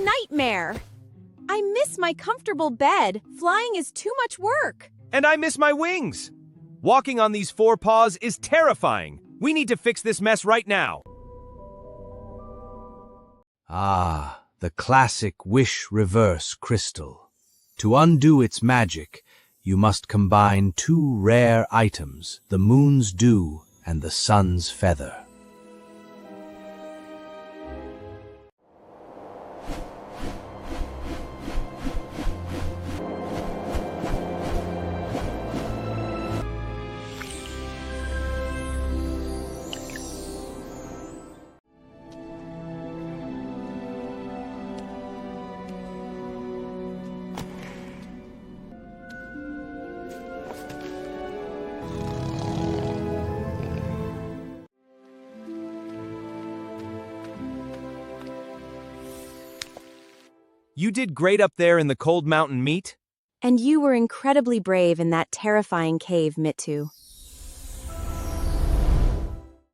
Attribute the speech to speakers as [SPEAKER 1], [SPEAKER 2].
[SPEAKER 1] nightmare. I miss my comfortable bed. Flying is too much work.
[SPEAKER 2] And I miss my wings. Walking on these four paws is terrifying. We need to fix this mess right now.
[SPEAKER 3] Ah, the classic wish reverse crystal. To undo its magic, you must combine two rare items, the moon's dew and the sun's feather.
[SPEAKER 2] You did great up there in the cold mountain meat.
[SPEAKER 1] And you were incredibly brave in that terrifying cave, Mittu.